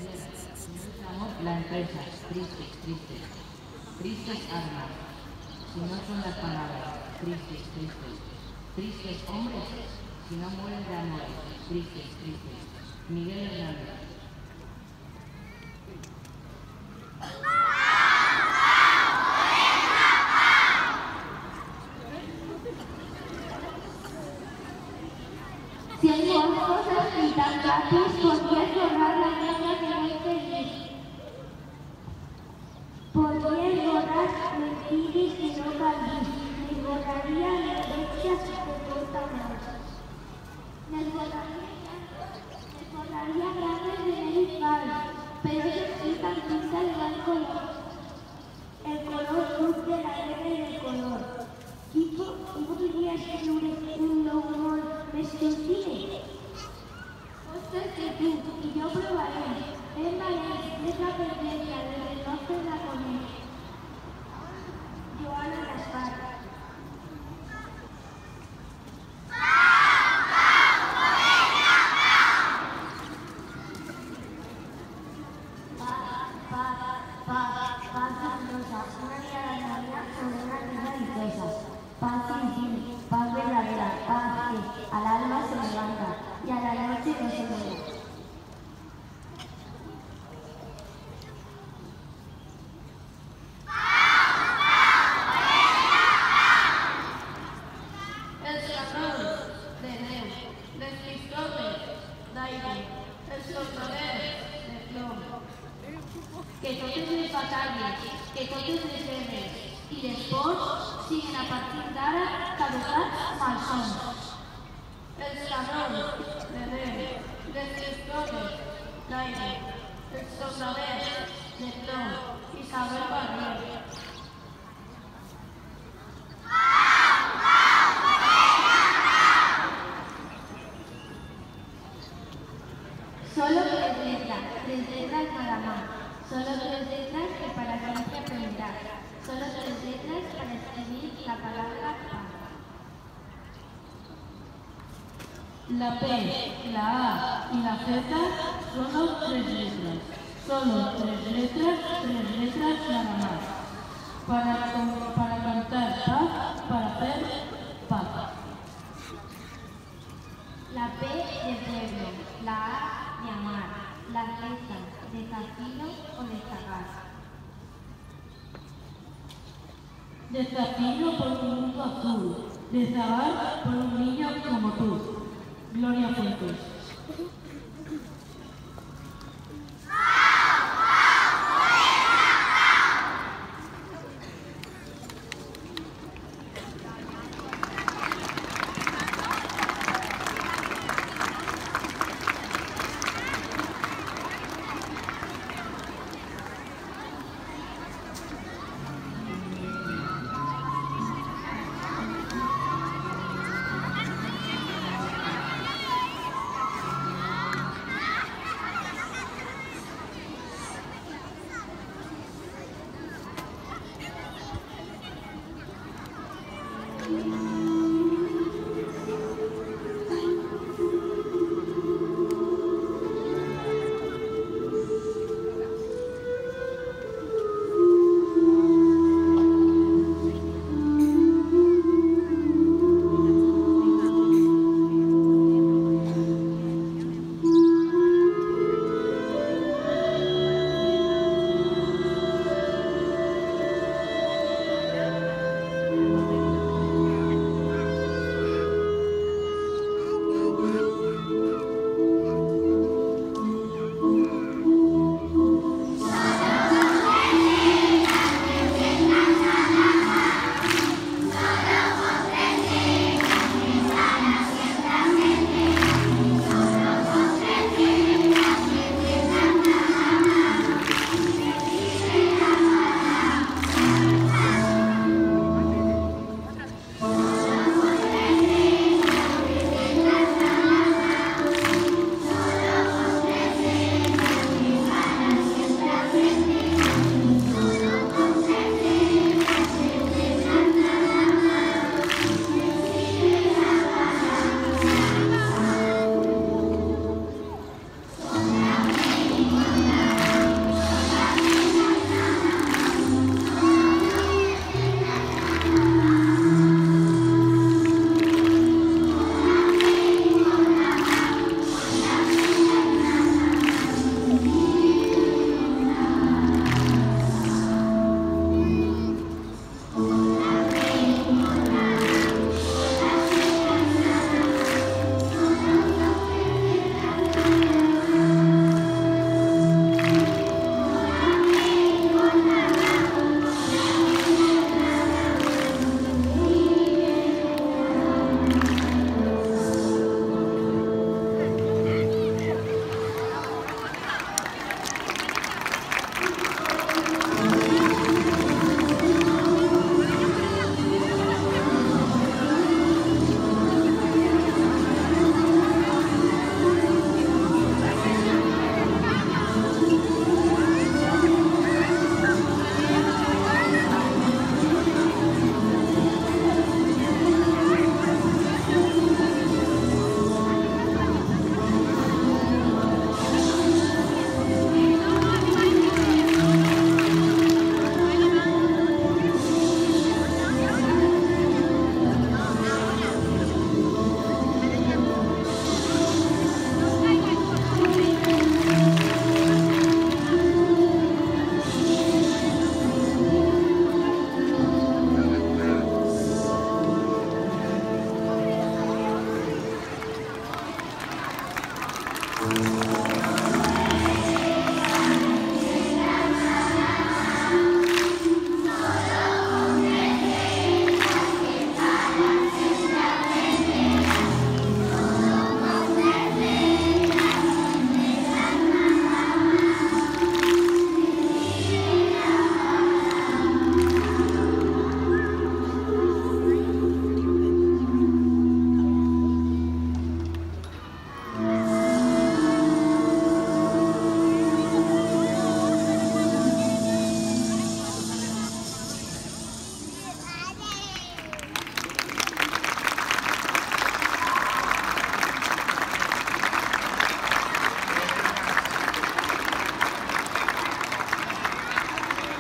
tierra. Si no es amor, la empresa. Tristes, tristes. Tristes armas. Si no son las palabras. Tristes, tristes. Tristes hombres. Si no mueren de amores. Tristes, tristes. Miguel Hernández. Si hay cosas y tan gratis, ¿por qué borrar la niña que no es feliz? ¿Por qué borrar mentiras que no valís? Me borraría herencias que cortan más. Me borraría grandes de padres, pero ellos sí tan pinta le dan color. El color luz de la guerra y del color. ¿Y podría escribir un humor vestircine? Usted que tú y yo probaré. Es la perfecta del reloj de la comedia. Joana Gaspar. Paz rosa, una mirada sabia sobre una vida dichosa. Paz sin fin, paz verdadera, paz que al alma se levanta y a la noche no se muere. Que totes les batalles, que totes les guerres i les pors siguin a partir d'ara caducats malsons. Els canons de Déu, les pistoles d'aire, els soldaders de plom i saber barrer. Solo tres letras nada más. Solo tres letras que para siempre aprenderás. Solo tres letras para escribir la palabra paz. La P, la A y la Z son tres letras. Solo tres letras nada más. Para cantar paz, para hacer paz. La P de pueblo, la A de amar, la Z de Zafiro o de Zagar. De Zafiro por un mundo azul, de Zagar por un niño como tú. Gloria Fuertes.